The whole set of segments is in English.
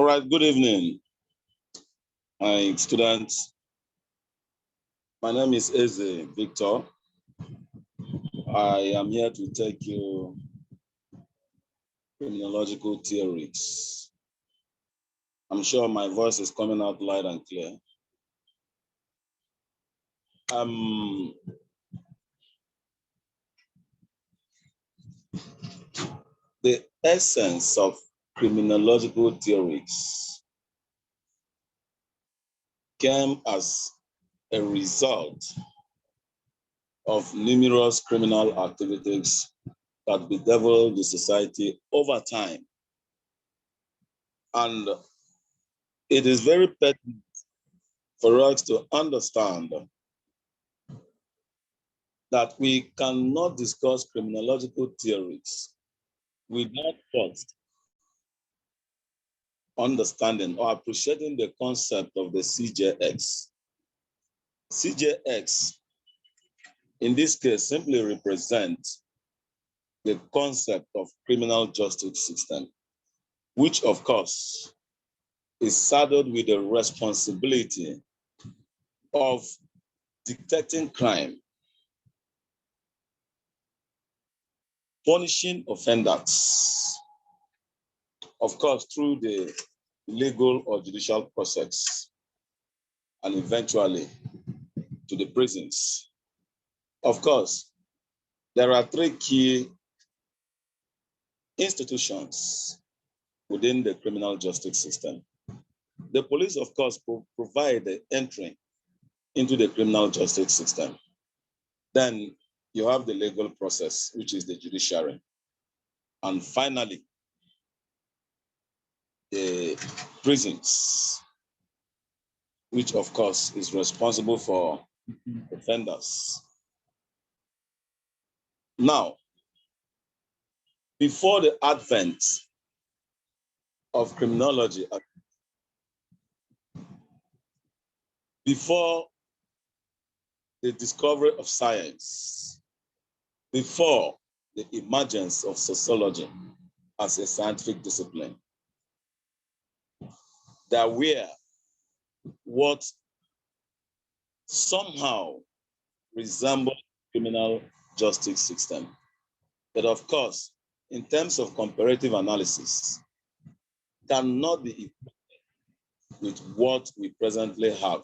All right, good evening, my students. My name is Eze Victor. I am here to take you criminological theories. I'm sure my voice is coming out loud and clear. The essence of criminological theories came as a result of numerous criminal activities that bedeviled the society over time. And it is very pertinent for us to understand that we cannot discuss criminological theories without first understanding or appreciating the concept of the CJX. CJX, in this case, simply represents the concept of criminal justice system, which of course is saddled with the responsibility of detecting crime, punishing offenders, of course, through the legal or judicial process, and eventually to the prisons. Of course, there are three key institutions within the criminal justice system. The police, of course, provide the entry into the criminal justice system. Then you have the legal process, which is the judiciary. And finally, the prisons, which of course is responsible for offenders. Now, before the advent of criminology, before the discovery of science, before the emergence of sociology as a scientific discipline, there were what somehow resembled criminal justice system. But of course, in terms of comparative analysis, cannot be equated with what we presently have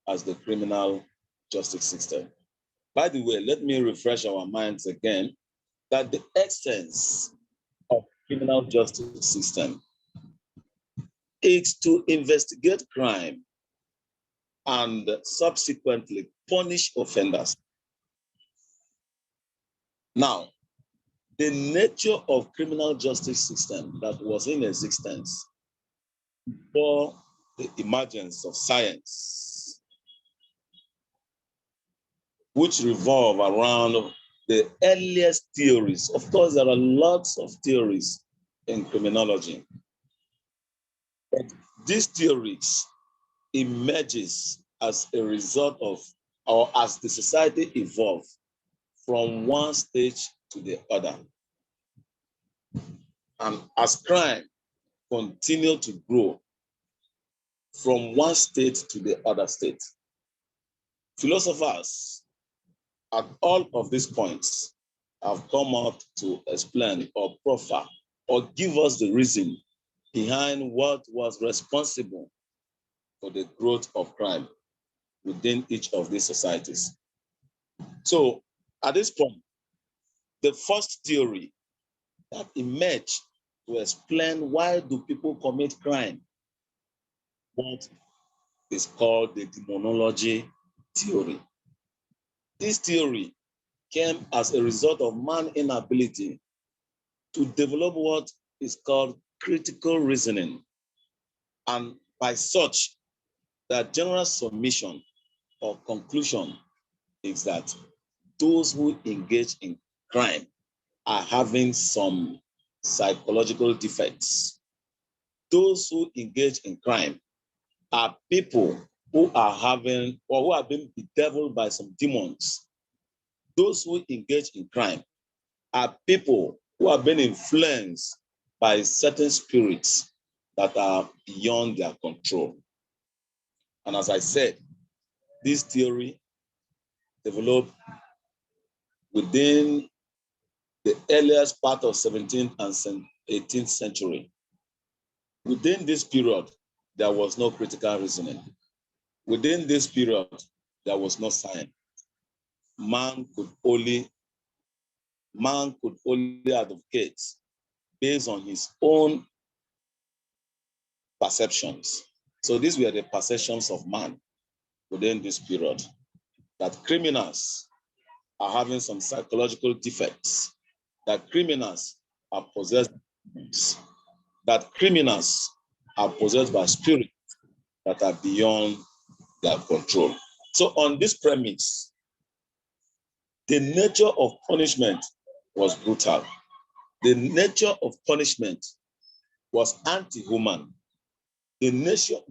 as the criminal justice system. By the way, let me refresh our minds again that the essence of criminal justice system is to investigate crime and subsequently punish offenders. Now, the nature of criminal justice system that was in existence before the emergence of science, which revolve around the earliest theories. Of course, there are lots of theories in criminology, but these theories emerges as a result of, or as the society evolved from one stage to the other. And as crime continued to grow from one state to the other state, philosophers at all of these points have come up to explain or proffer or give us the reason behind what was responsible for the growth of crime within each of these societies. So at this point, the first theory that emerged to explain why do people commit crime, what is called the demonology theory. This theory came as a result of man's inability to develop what is called critical reasoning. And by such, the general submission or conclusion is that those who engage in crime are having some psychological defects. Those who engage in crime are people who are having or who have been bedeviled by some demons. Those who engage in crime are people who have been influenced by certain spirits that are beyond their control. And as I said, this theory developed within the earliest part of 17th and 18th century. Within this period, there was no critical reasoning. Within this period, there was no science. Man could only advocate based on his own perceptions. So these were the perceptions of man within this period, that criminals are having some psychological defects, that criminals are possessed, that criminals are possessed by spirits that are beyond their control. So on this premise, the nature of punishment was brutal. The nature of punishment was anti-human. The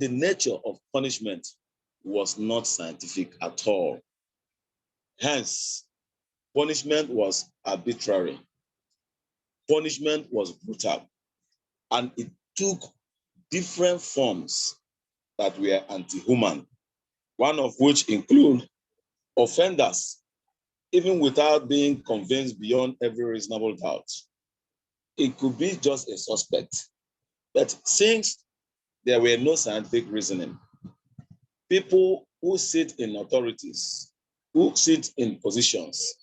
nature of punishment was not scientific at all. Hence, punishment was arbitrary. Punishment was brutal. And it took different forms that were anti-human, one of which include offenders, even without being convinced beyond every reasonable doubt. It could be just a suspect. But since there were no scientific reasoning, people who sit in authorities, who sit in positions,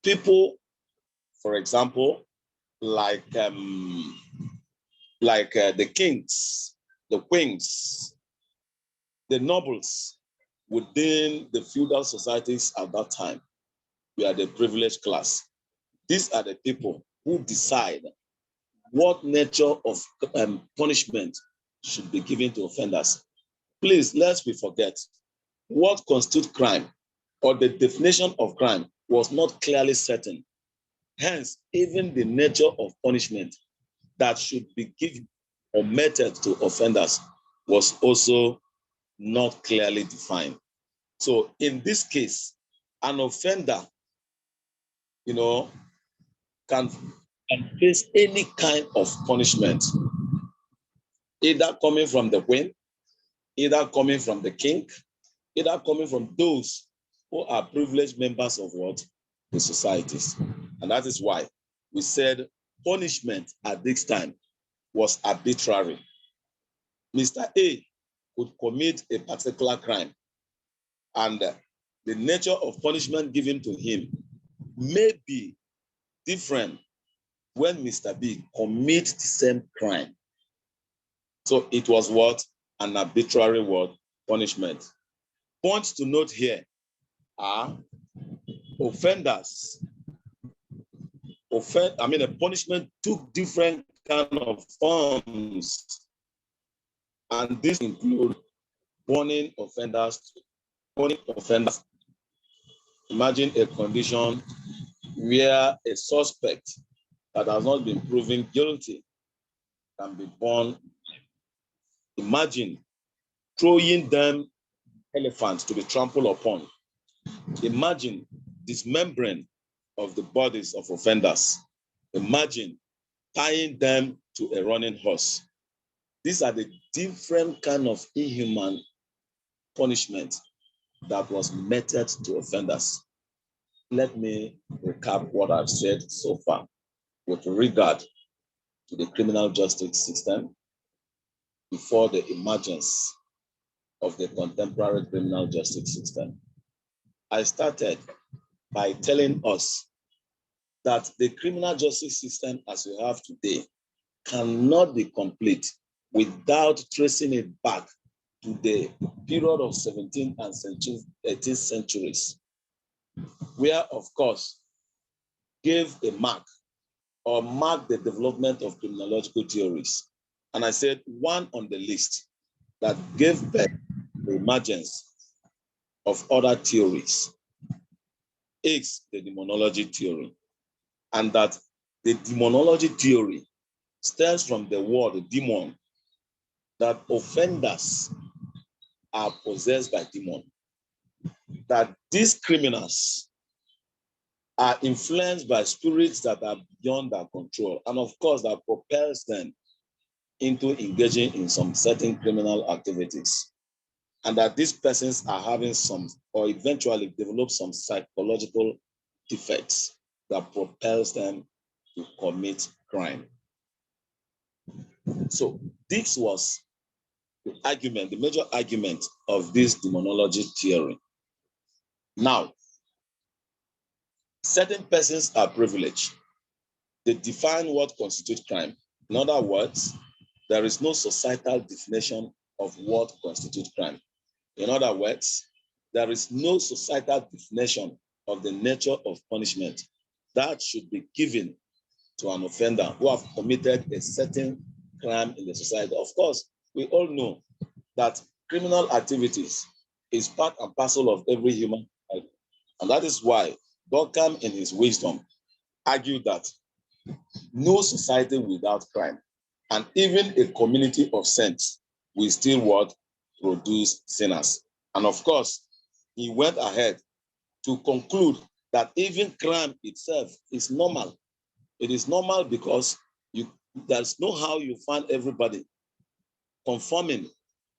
people, for example, like the kings, the queens, the nobles within the feudal societies at that time, were the privileged class. These are the people who decide what nature of punishment should be given to offenders. Please, lest we forget, what constitutes crime or the definition of crime was not clearly certain. Hence, even the nature of punishment that should be given or meted to offenders was also not clearly defined. So in this case, an offender, can face any kind of punishment, either coming from the queen, either coming from the king, either coming from those who are privileged members of what? The societies. And that is why we said punishment at this time was arbitrary. Mr. A could commit a particular crime, and the nature of punishment given to him may be different when Mr. B commits the same crime. So it was what? An arbitrary word, punishment. Points to note here are offenders. The punishment took different kind of forms, and this include warning offenders. Imagine a condition where a suspect that has not been proven guilty can be born. Imagine throwing them elephants to be trampled upon. Imagine dismembering of the bodies of offenders. Imagine tying them to a running horse. These are the different kind of inhuman punishment that was meted to offenders. Let me recap what I've said so far with regard to the criminal justice system before the emergence of the contemporary criminal justice system. I started by telling us that the criminal justice system as we have today cannot be complete without tracing it back to the period of 17th and 18th centuries, where, of course, gave a mark or marked the development of criminological theories. And I said one on the list that gave birth to the emergence of other theories is the demonology theory. And that the demonology theory stems from the word demon, that offenders are possessed by demon, that these criminals are influenced by spirits that are beyond their control, and of course that propels them into engaging in some certain criminal activities, and that these persons are having some or eventually develop some psychological defects that propels them to commit crime. So this was the argument, the major argument of this demonology theory. Now, certain persons are privileged. They define what constitutes crime. In other words, there is no societal definition of what constitutes crime. In other words, there is no societal definition of the nature of punishment that should be given to an offender who have committed a certain crime in the society. Of course, we all know that criminal activities is part and parcel of every human life. And that is why Durkheim, in his wisdom, argued that no society without crime, and even a community of saints, will still what? Produce sinners. And of course, he went ahead to conclude that even crime itself is normal. It is normal because there's no how you find everybody conforming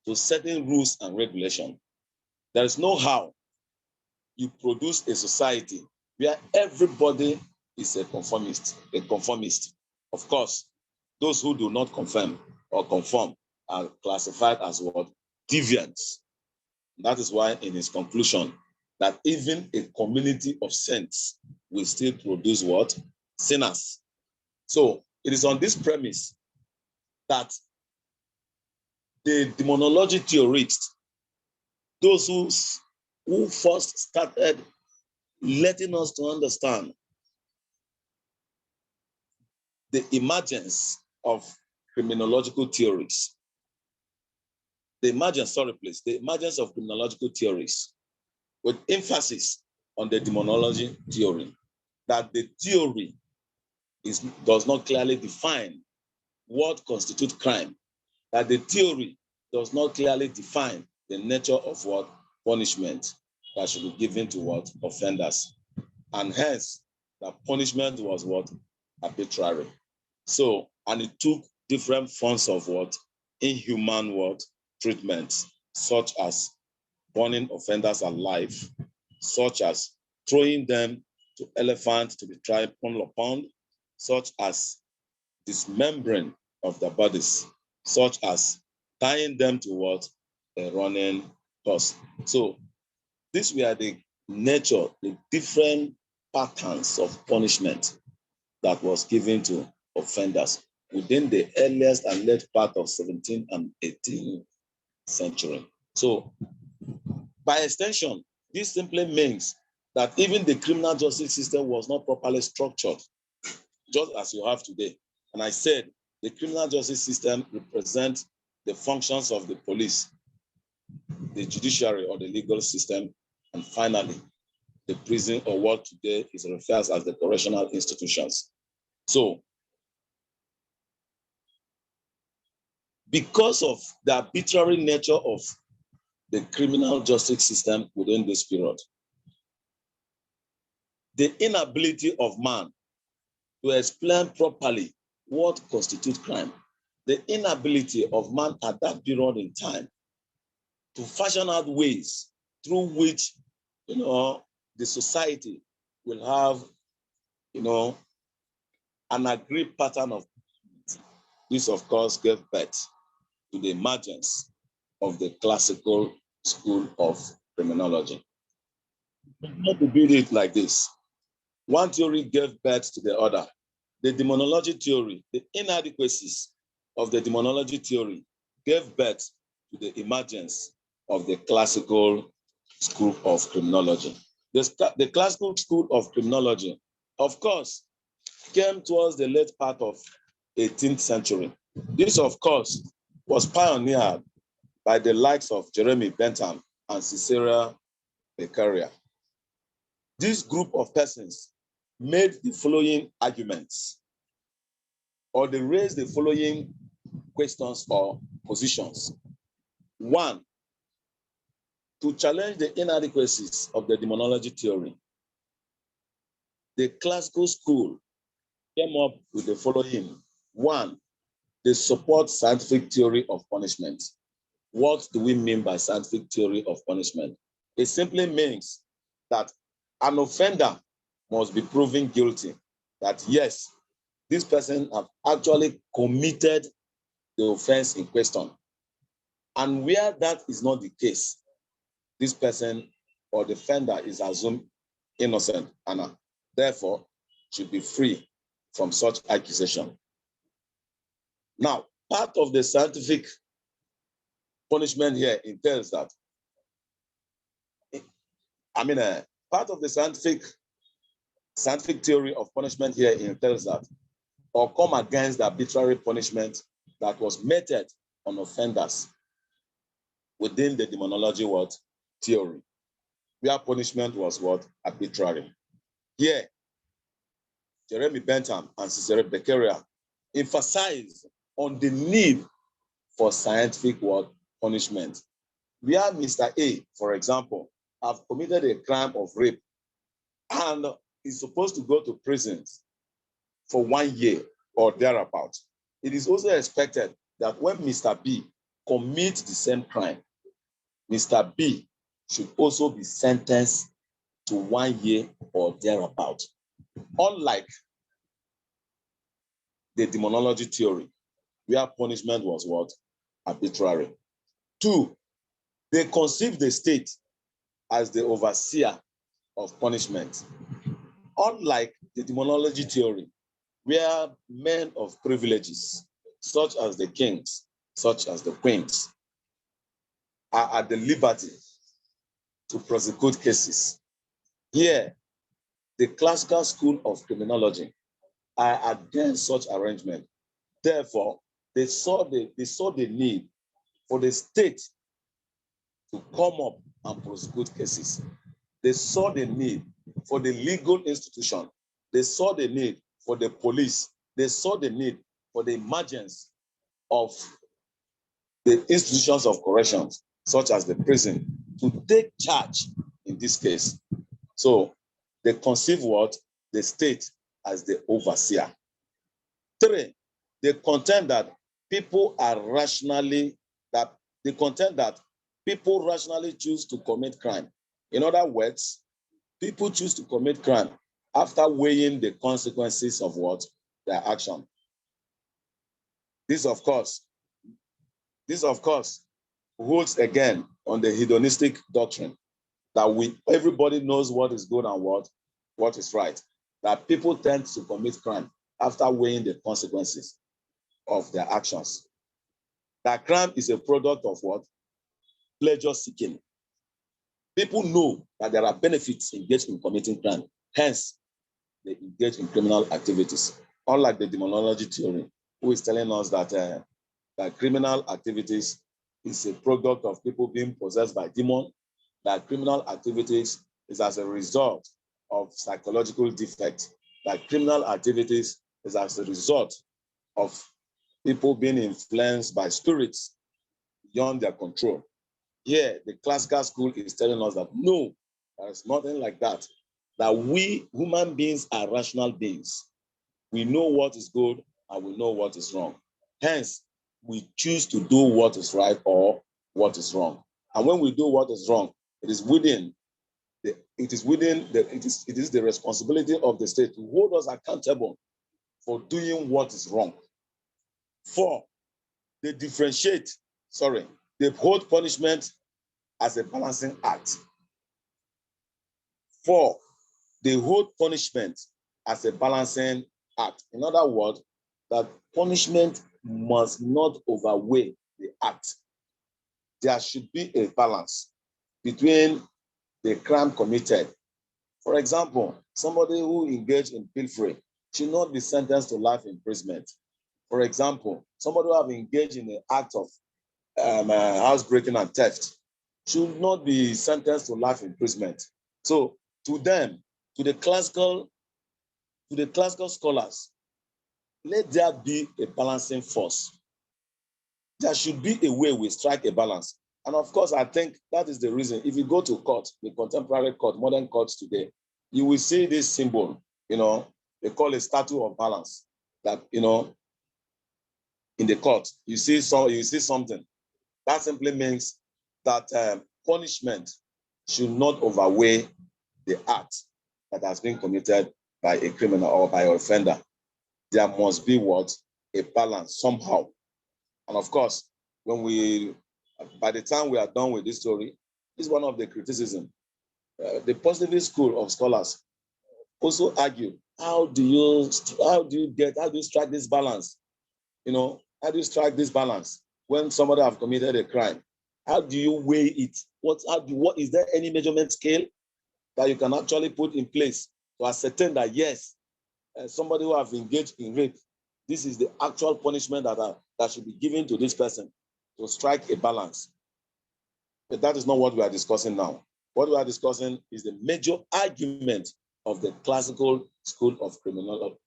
to certain rules and regulations. There is no how you produce a society where everybody is a conformist. Of course, those who do not conform are classified as what? Deviants. That is why in his conclusion, that even a community of saints will still produce what? Sinners. So it is on this premise that the demonology theorists, those who first started letting us to understand the emergence of criminological theories, the emergence of criminological theories, with emphasis on the demonology theory, that the theory does not clearly define what constitutes crime, that the theory does not clearly define the nature of what punishment that should be given to what offenders, and hence the punishment was what arbitrary. So, and it took different forms of what inhuman what treatments, such as burning offenders alive, such as throwing them to elephants to be tried upon, such as dismembering of their bodies, such as tying them to what? A running horse. So these were the nature, the different patterns of punishment that was given to offenders within the earliest and late part of 17th and 18th century. So by extension, this simply means that even the criminal justice system was not properly structured, just as you have today. And I said, the criminal justice system represents the functions of the police, the judiciary or the legal system, and finally, the prison, or what today is referred as the correctional institutions. So, because of the arbitrary nature of the criminal justice system within this period, the inability of man to explain properly what constitutes crime, the inability of man at that period in time to fashion out ways through which, the society will have, an agreed pattern of this, of course, gave birth to the emergence of the classical school of criminology. Not to build it like this. One theory gave birth to the other. The demonology theory, the inadequacies of the demonology theory gave birth to the emergence of the classical school of criminology. The classical school of criminology, of course, came towards the late part of 18th century. This, of course, was pioneered by the likes of Jeremy Bentham and Cicero Beccaria. This group of persons made the following arguments, or they raised the following questions or positions. One, to challenge the inadequacies of the demonology theory, the classical school came up with the following. One, they support scientific theory of punishment. What do we mean by scientific theory of punishment? It simply means that an offender must be proven guilty, that yes, this person have actually committed the offense in question. And where that is not the case, this person or the offender is assumed innocent and therefore should be free from such accusation. Now, part of the scientific punishment here entails that, part of the scientific theory of punishment here entails that, or come against the arbitrary punishment that was meted on offenders within the demonology theory, where punishment was arbitrary. Here, Jeremy Bentham and Cesare Beccaria emphasize on the need for scientific punishment. Where Mr. A, for example, have committed a crime of rape and is supposed to go to prison for 1 year or thereabout, it is also expected that when Mr. B commits the same crime, Mr. B should also be sentenced to 1 year or thereabout. Unlike the demonology theory, where punishment was arbitrary. 2, they conceive the state as the overseer of punishment. Unlike the demonology theory, where men of privileges, such as the kings, such as the queens, are at the liberty to prosecute cases. Here, the classical school of criminology are against such arrangement. Therefore, they saw the need for the state to come up and prosecute cases. They saw the need for the legal institution. They saw the need for the police. They saw the need for the emergence of the institutions of corrections, such as the prison, to take charge in this case. So they conceive the state as the overseer. 3, they contend that people rationally choose to commit crime. In other words, people choose to commit crime after weighing the consequences of their action. This, of course, holds again on the hedonistic doctrine that everybody knows what is good and what is right. That people tend to commit crime after weighing the consequences of their actions. That crime is a product of pleasure seeking. People know that there are benefits engaged in committing crime. Hence, they engage in criminal activities. Unlike the demonology theory, who is telling us that criminal activities is a product of people being possessed by demons, that criminal activities is as a result of psychological defect, that criminal activities is as a result of people being influenced by spirits beyond their control. Here, the classical school is telling us that no, there is nothing like that. That we human beings are rational beings. We know what is good and we know what is wrong. Hence, we choose to do what is right or what is wrong. And when we do what is wrong, it is the responsibility of the state to hold us accountable for doing what is wrong. 4, they hold punishment as a balancing act. 4, they hold punishment as a balancing act. In other words, that punishment must not overweigh the act. There should be a balance between the crime committed. For example, somebody who engaged in pilfering should not be sentenced to life imprisonment. For example, somebody who have engaged in the act of housebreaking and theft should not be sentenced to life imprisonment. So to them, to the classical scholars, let there be a balancing force. There should be a way we strike a balance. And of course, I think that is the reason. If you go to court, the contemporary court, modern courts today, you will see this symbol, they call it statue of balance, that, in the court, you see something, that simply means that punishment should not overweigh the act that has been committed by a criminal or by an offender. There must be what? A balance somehow. And of course, by the time we are done with this story, this is one of the criticism. The positivist school of scholars also argue, how do you strike this balance? How do you strike this balance when somebody have committed a crime? How do you weigh it? What is there any measurement scale that you can actually put in place to ascertain that yes, somebody who have engaged in rape, this is the actual punishment that should be given to this person to strike a balance? But that is not what we are discussing now. What we are discussing is the major argument of the classical school of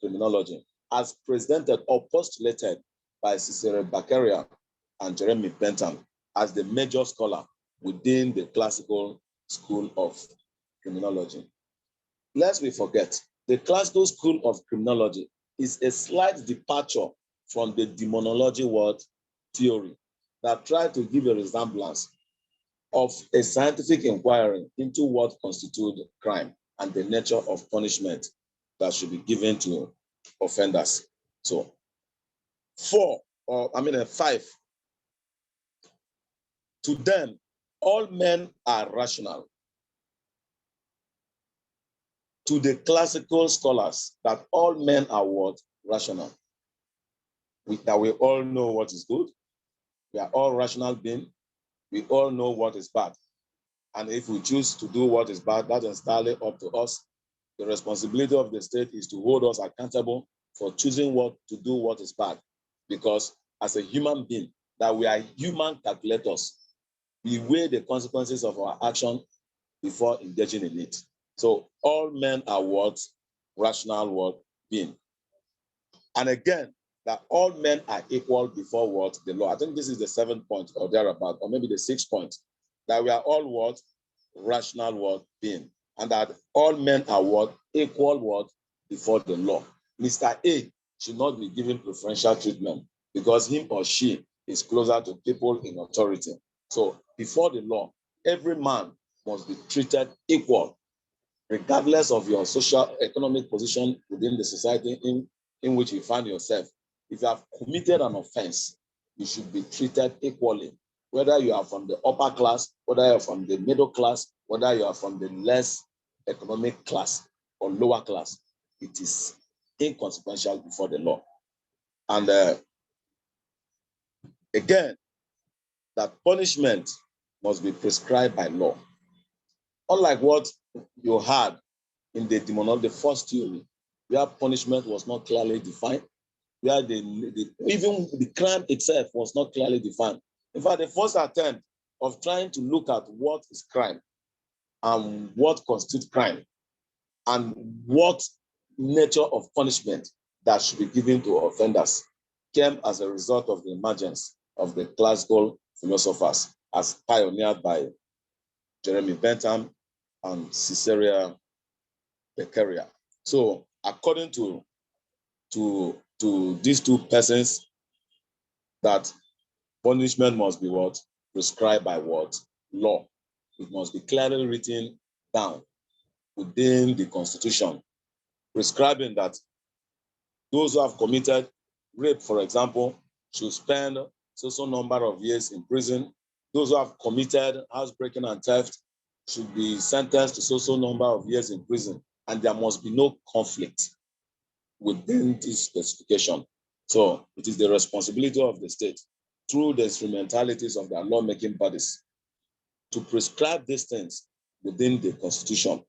criminology as presented or postulated by Cicero Beccaria and Jeremy Bentham as the major scholar within the classical school of criminology. Lest we forget, the classical school of criminology is a slight departure from the demonology word theory that tried to give a resemblance of a scientific inquiry into what constitutes crime and the nature of punishment that should be given to offenders. So 5, to them, all men are rational. To the classical scholars, that all men are what? Rational. That we all know what is good. We are all rational beings. We all know what is bad. And if we choose to do what is bad, that's entirely up to us. The responsibility of the state is to hold us accountable for choosing to do what is bad. Because as a human being, that we are human calculators. We weigh the consequences of our action before engaging in it. So all men are what? Rational being. And again, that all men are equal before what? The law. I think this is the 7th point or thereabout, or maybe the 6th point. That we are all what? Rational being. And that all men are what? Equal what? Before the law. Mr. A should not be given preferential treatment because him or she is closer to people in authority. So before the law, every man must be treated equal, regardless of your social economic position within the society in which you find yourself. If you have committed an offense, you should be treated equally, whether you are from the upper class, whether you're from the middle class, whether you are from the less economic class or lower class. It is inconsequential before the law. And again, that punishment must be prescribed by law. Unlike what you had in the first theory, where punishment was not clearly defined, where even the crime itself was not clearly defined. In fact, the first attempt of trying to look at what is crime and what constitutes crime and what nature of punishment that should be given to offenders came as a result of the emergence of the classical philosophers as pioneered by Jeremy Bentham and Cicero Beccaria. So according to these two persons, that punishment must be what? Prescribed by what? Law. It must be clearly written down within the Constitution, prescribing that those who have committed rape, for example, should spend so number of years in prison. Those who have committed housebreaking and theft should be sentenced to so number of years in prison. And there must be no conflict within this specification. So it is the responsibility of the state, through the instrumentalities of their lawmaking bodies, to prescribe these things within the Constitution,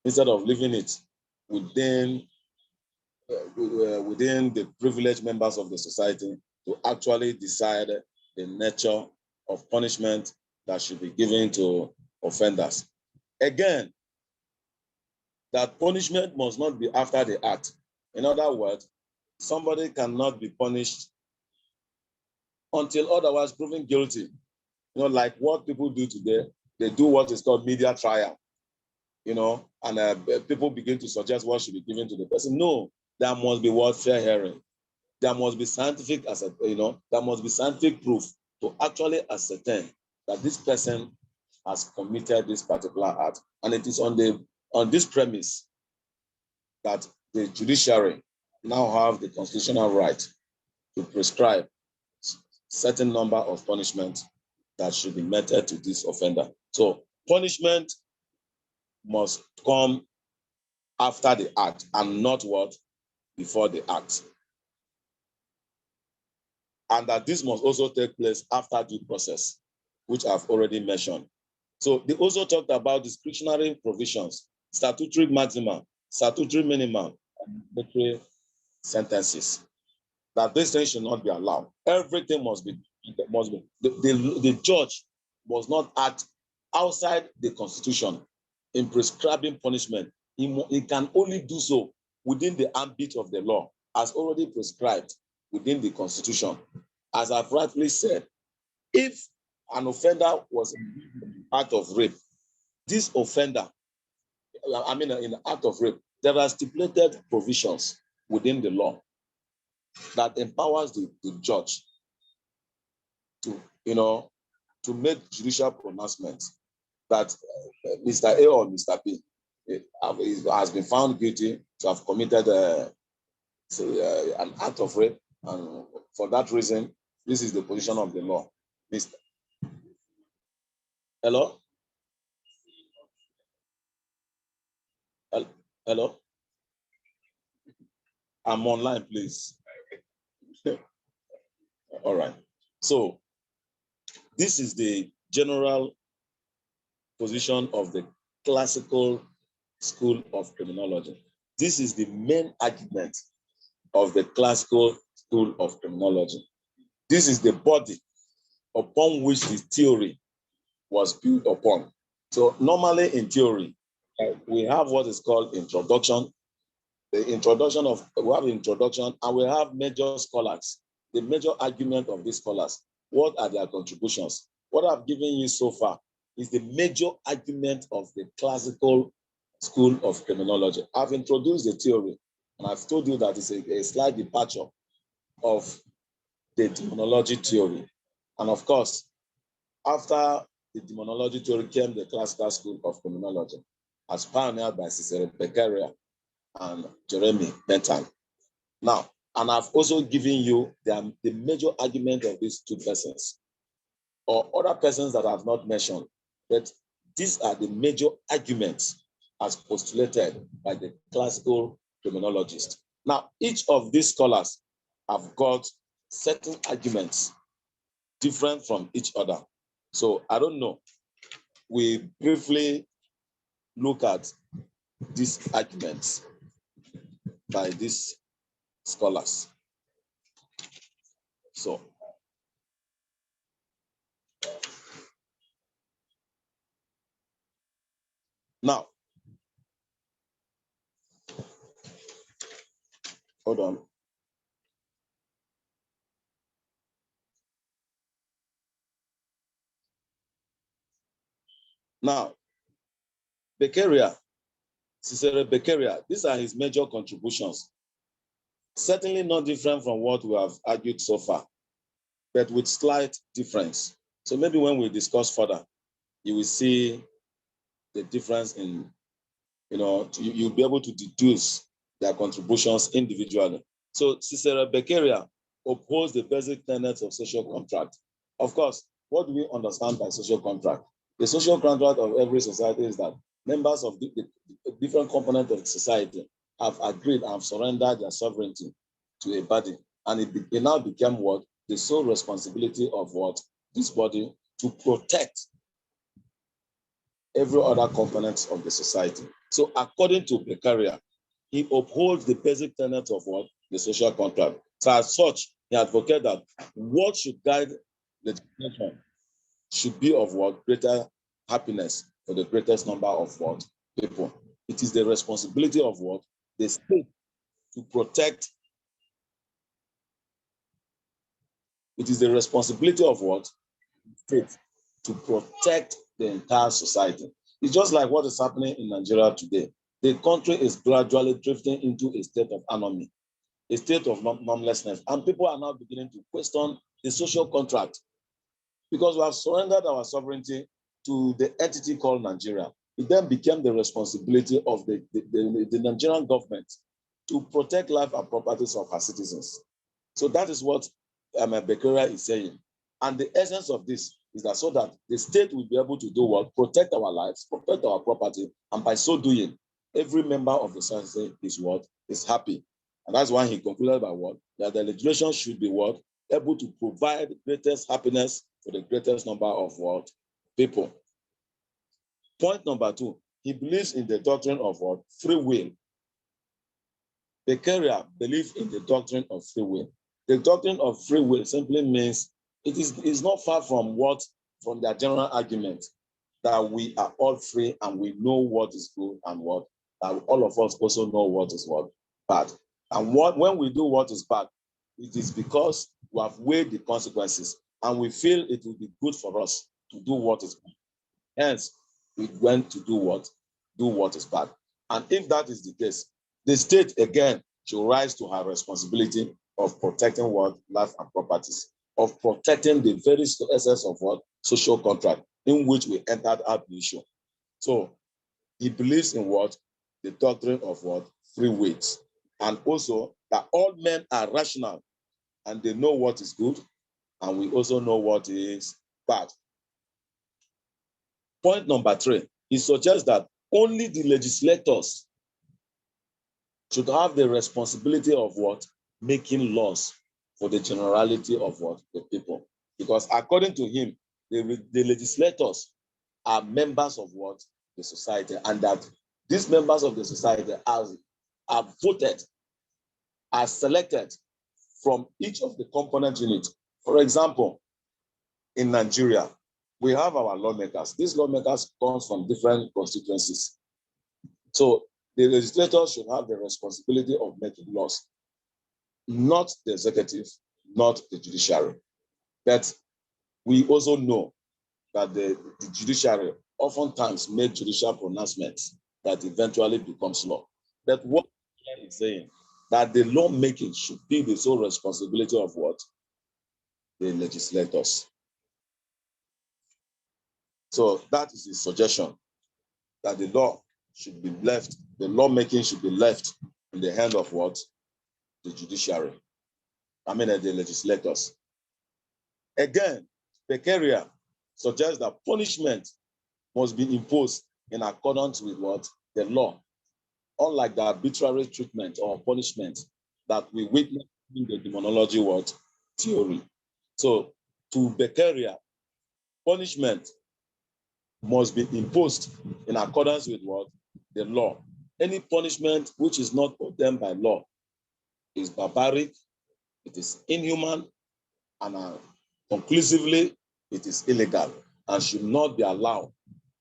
instead of leaving it within the privileged members of the society to actually decide the nature of punishment that should be given to offenders. Again, that punishment must not be after the act. In other words, somebody cannot be punished until otherwise proven guilty. Like what people do today, they do what is called media trial, and people begin to suggest what should be given to the person. No, there must be what? Fair hearing. there must be scientific, there must be scientific proof to actually ascertain that this person has committed this particular act. And it is on this premise that the judiciary now have the constitutional right to prescribe certain number of punishments that should be meted to this offender. So punishment must come after the act and not what? Before the act. And that this must also take place after due process, which I've already mentioned. So they also talked about discretionary provisions, statutory maximum, statutory minimum, and arbitrary sentences. That this thing should not be allowed. Everything must be the judge must not act outside the constitution in prescribing punishment. He can only do so within the ambit of the law, as already prescribed within the constitution. As I've rightly said, if an offender was in the act of rape, this offender, in the act of rape, there are stipulated provisions within the law that empowers the judge to, to make judicial pronouncements that Mr. A or Mr. B has been found guilty to have committed an act of rape, and for that reason, this is the position of the law. Mr. Hello? Hello? I'm online, please. All right. So this is the general position of the classical school of criminology. This is the main argument of the classical school of criminology. This is the body upon which the theory was built upon. So normally in theory, we have what is called introduction. We have introduction, and we have major scholars. The major argument of these scholars, what are their contributions? What I've given you so far is the major argument of the classical school of criminology. I've introduced the theory, and I've told you that it's a slight departure of the demonology theory. And of course, after the demonology theory came the classical school of criminology, as pioneered by Cicero Beccaria and Jeremy Bentham. Now, and I've also given you the major argument of these two persons, or other persons that I've not mentioned, but these are the major arguments as postulated by the classical criminologist. Now, each of these scholars have got certain arguments different from each other. So I don't know. We briefly look at these arguments by these scholars. So now, hold on. Now, Beccaria, Cicero Beccaria, these are his major contributions. Certainly not different from what we have argued so far, but with slight difference. So maybe when we discuss further, you will see the difference in, you'll be able to deduce their contributions individually. So Cicero Beccaria opposed the basic tenets of social contract. Of course, what do we understand by social contract? The social contract of every society is that members of the different components of society have agreed and have surrendered their sovereignty to a body. And it now became what? The sole responsibility of what? This body to protect every other component of the society. So according to Beccaria, he upholds the basic tenets of what? The social contract. So as such, he advocated that what should guide legislation should be of what? Greater happiness for the greatest number of what? People. It is the responsibility of what? The state to protect. It is the responsibility of what? State to protect the entire society. It's just like what is happening in Nigeria today. The country is gradually drifting into a state of anarchy. a state of normlessness. And people are now beginning to question the social contract because we have surrendered our sovereignty to the entity called Nigeria. It then became the responsibility of the Nigerian government to protect life and properties of her citizens. So that is what Beccaria is saying. And the essence of this is that so that the state will be able to do what? Protect our lives, protect our property, and by so doing, every member of the society is what? Is happy. And that's why he concluded by what? That the legislation should be what? Able to provide greatest happiness for the greatest number of what? People. Point number 2, he believes in the doctrine of what? Free will. Beccaria believes in the doctrine of free will. The doctrine of free will simply means it is not far from their general argument that we are all free and we know what is good and what, that all of us also know what is what bad. And when we do what is bad, it is because we have weighed the consequences and we feel it will be good for us to do what is bad. Hence, we went to do what is bad. And if that is the case, the state again should rise to her responsibility of protecting what? Life and properties, of protecting the very essence of what? Social contract in which we entered our issue. So he believes in what? The doctrine of what? Free will. And also that all men are rational and they know what is good and we also know what is bad. Point number 3, he suggests that only the legislators should have the responsibility of what? Making laws for the generality of what? The people. Because according to him, the legislators are members of what? The society. And that these members of the society are voted, are selected from each of the component units. For example, in Nigeria, we have our lawmakers. These lawmakers come from different constituencies. So the legislators should have the responsibility of making laws, not the executive, not the judiciary. But we also know that the judiciary oftentimes make judicial pronouncements that eventually becomes law. But what is saying that the lawmaking should be the sole responsibility of what? The legislators. So that is his suggestion, that the lawmaking should be left in the hand of what? The judiciary. The legislators. Again, Beccaria suggests that punishment must be imposed in accordance with what? The law, unlike the arbitrary treatment or punishment that we witness in the demonology theory. So to Beccaria, punishment must be imposed in accordance with what? The law. Any punishment which is not ordained by law is barbaric, it is inhuman, and conclusively, it is illegal and should not be allowed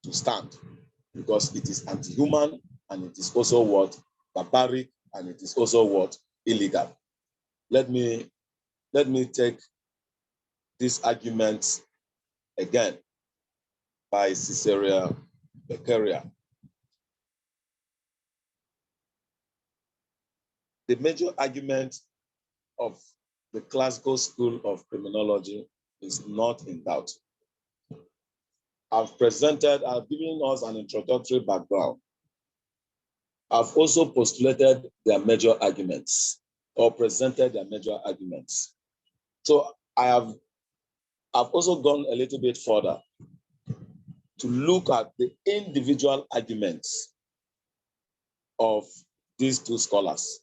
to stand because it is anti-human and it is also what? Barbaric, and it is also what? Illegal. Let me take this argument again by Caesarea Beccaria. The major argument of the classical school of criminology is not in doubt. I've given us an introductory background. I've also postulated their major arguments or presented their major arguments. So I've also gone a little bit further to look at the individual arguments of these two scholars.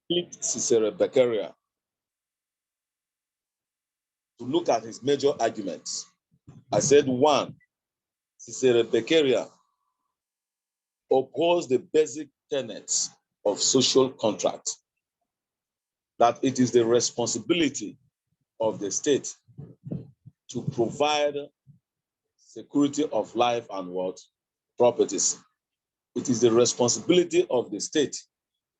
Caesarea Beccaria, to look at his major arguments. I said 1, Caesarea Beccaria opposes the basic tenets of social contract, that it is the responsibility of the state to provide security of life and what? Properties. It is the responsibility of the state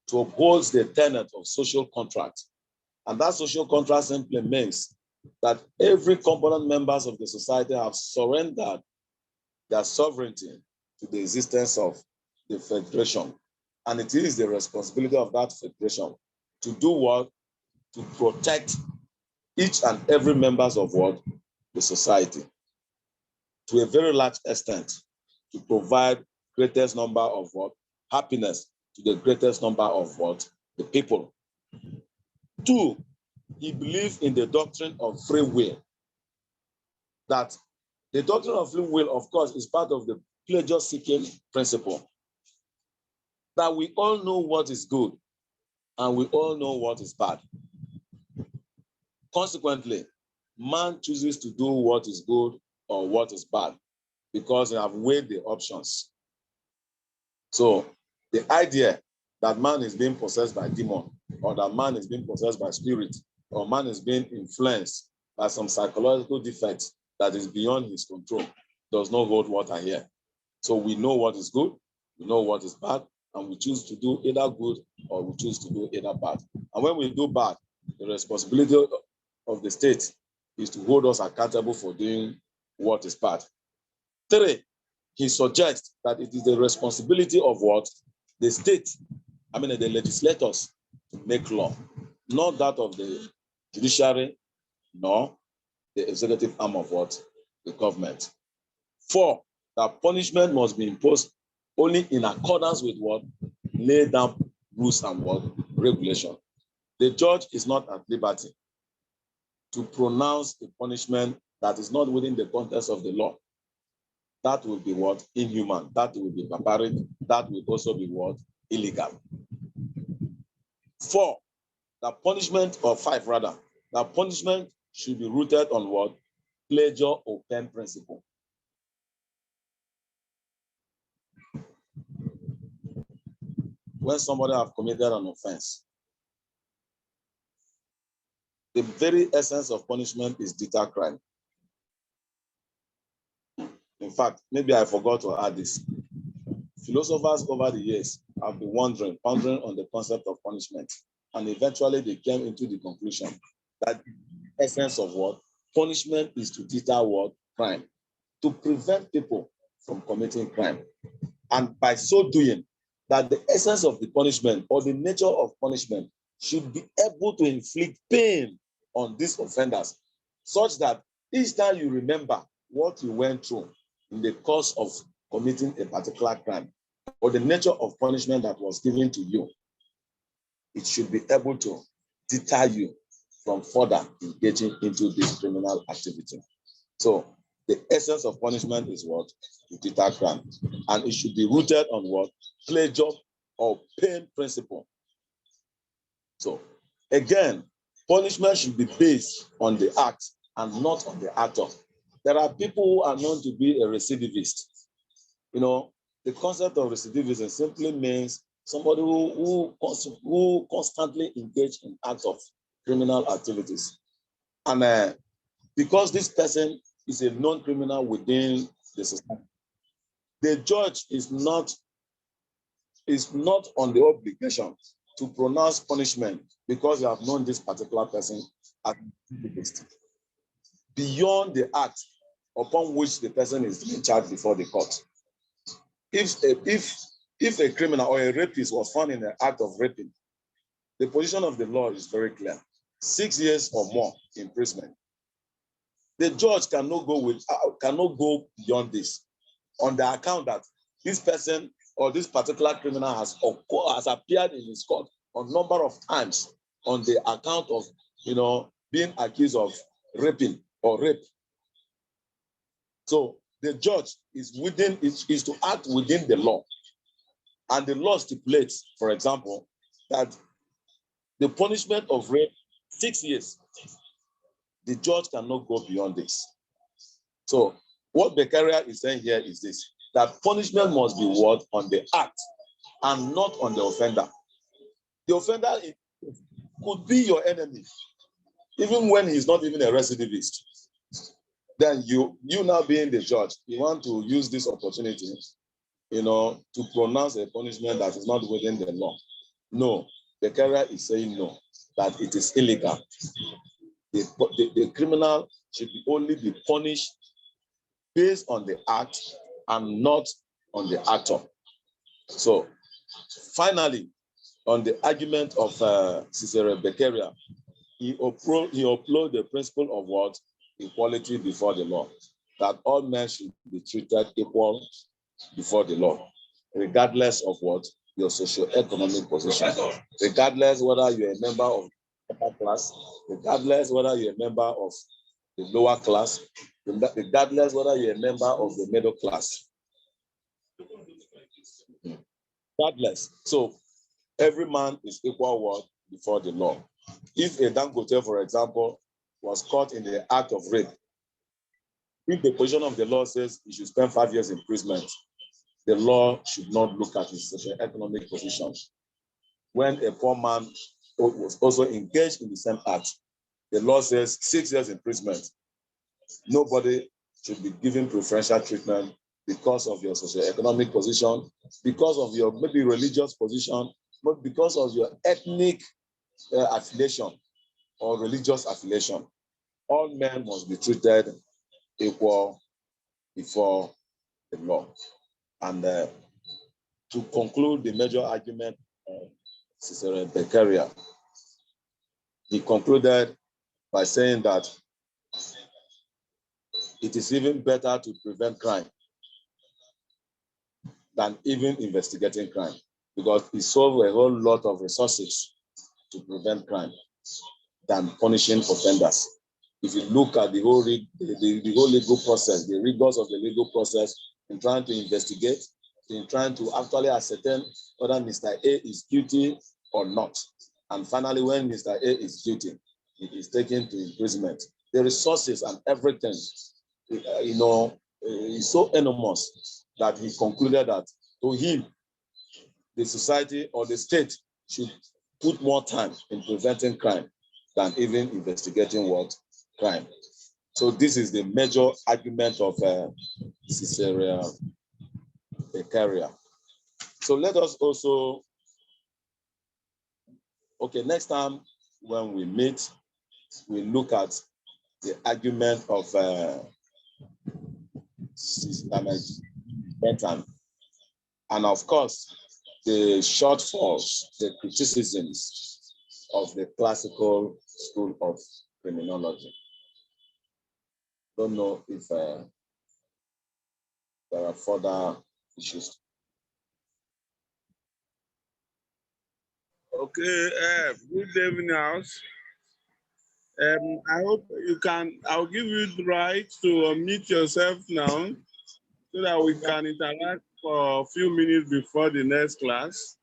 to uphold the tenet of social contract. And that social contract simply means that every component members of the society have surrendered their sovereignty to the existence of the federation. And it is the responsibility of that federation to do what? To protect each and every members of what? The society. To a very large extent, to provide greatest number of what? Happiness to the greatest number of what? The people. 2, he believed in the doctrine of free will. That the doctrine of free will, of course, is part of the pleasure-seeking principle. That we all know what is good and we all know what is bad. Consequently, man chooses to do what is good or what is bad because they have weighed the options. So the idea that man is being possessed by demon, or that man is being possessed by spirit, or man is being influenced by some psychological defect that is beyond his control does not hold water here. So we know what is good, we know what is bad, and we choose to do either good or we choose to do either bad. And when we do bad, the responsibility of the state is to hold us accountable for doing what is bad. 3, he suggests that it is the responsibility of what? The state, the legislators, to make law, not that of the judiciary, nor the executive arm of what? The government. 4, that punishment must be imposed only in accordance with what? Laid down rules and what? Regulation. The judge is not at liberty to pronounce a punishment that is not within the context of the law. That will be what? Inhuman. That will be barbaric. That will also be what? Illegal. 4, the punishment, or 5 rather, the punishment should be rooted on what? Pleasure or pain principle. When somebody has committed an offense, the very essence of punishment is deter crime. In fact, maybe I forgot to add this. Philosophers over the years have been pondering on the concept of punishment, and eventually they came into the conclusion that the essence of what? Punishment is to deter what? Crime, to prevent people from committing crime. And by so doing, that the essence of the punishment or the nature of punishment should be able to inflict pain on these offenders, such that each time you remember what you went through in the course of committing a particular crime, or the nature of punishment that was given to you, it should be able to deter you from further engaging into this criminal activity. So the essence of punishment is what? To deter crime. And it should be rooted on what? Pleasure or pain principle. So again, punishment should be based on the act and not on the actor. There are people who are known to be a recidivist. The concept of recidivism simply means somebody who constantly engage in acts of criminal activities. And because this person is a known criminal within the society, the judge is not on the obligation to pronounce punishment because you have known this particular person as a recidivist, beyond the act upon which the person is being charged before the court. If a criminal or a rapist was found in the act of raping, the position of the law is very clear: 6 years or more imprisonment. The judge cannot go beyond this on the account that this person or this particular criminal has appeared in his court a number of times on the account of being accused of raping or rape. So the judge is to act within the law. And the law stipulates, for example, that the punishment of rape, 6 years. The judge cannot go beyond this. So what Beccaria is saying here is this: that punishment must be what? On the act and not on the offender. The offender could be your enemy, even when he's not even a recidivist. Then you now being the judge, you want to use this opportunity, to pronounce a punishment that is not within the law. No, Beccaria is saying no, that it is illegal. The criminal should only be punished based on the act and not on the actor. So finally, on the argument of Cicero Beccaria, he uploaded the principle of what? Equality before the law, that all men should be treated equal before the law, regardless of what? Your socio-economic position, regardless whether you're a member of the upper class, regardless whether you're a member of the lower class, regardless whether you're a member of the middle class. Regardless. So every man is equal what? Before the law. If a Dangote, for example, was caught in the act of rape, if the position of the law says he should spend 5 years imprisonment, the law should not look at his socio-economic position. When a poor man was also engaged in the same act, the law says 6 years imprisonment. Nobody should be given preferential treatment because of your socio-economic position, because of your maybe religious position, but because of your ethnic affiliation or religious affiliation. All men must be treated equal before the law. And to conclude the major argument of Cicero Beccaria, he concluded by saying that it is even better to prevent crime than even investigating crime, because it solves a whole lot of resources to prevent crime than punishing offenders. If you look at the whole legal process, the rigors of the legal process in trying to investigate, in trying to actually ascertain whether Mr. A is guilty or not. And finally, when Mr. A is guilty, he is taken to imprisonment. The resources and everything, is so enormous that he concluded that to him, the society or the state should put more time in preventing crime than even investigating what? Crime. So this is the major argument of Cicero Beccaria. So let us also, next time when we meet, we look at the argument of Bentham, and of course, the shortfalls, the criticisms of the classical school of criminology. Don't know if there are further issues. Okay, good evening, house. I hope you can, I'll give you the right to unmute yourself now so that we can interact for a few minutes before the next class.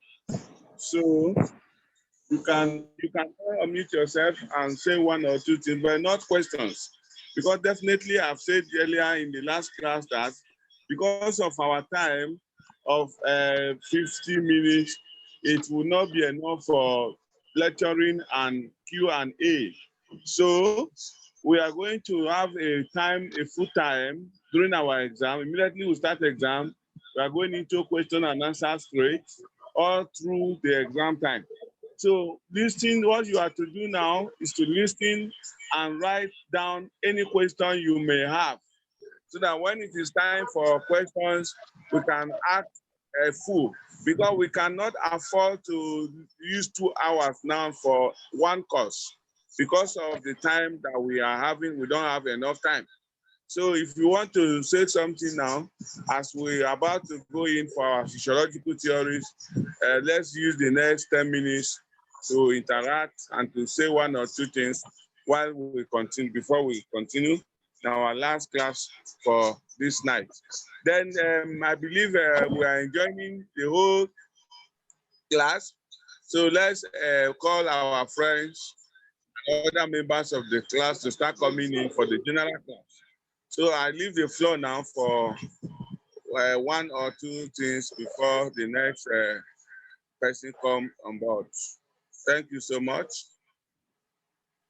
So you can unmute yourself and say one or two things, but not questions. Because definitely I've said earlier in the last class that because of our time of 50 minutes, it will not be enough for lecturing and Q&A. So we are going to have a full time during our exam. Immediately we start the exam, we are going into question and answer straight all through the exam time. So listen, what you are to do now is to listen and write down any question you may have, so that when it is time for questions, we can act full, because we cannot afford to use 2 hours now for one course. Because of the time that we are having, we don't have enough time. So if you want to say something now, as we are about to go in for our physiological theories, let's use the next 10 minutes to interact and to say one or two things while we continue, before we continue our last class for this night. Then I believe we are enjoying the whole class. So let's call our friends and other members of the class to start coming in for the general class. So I leave the floor now for one or two things before the next person come on board. Thank you so much.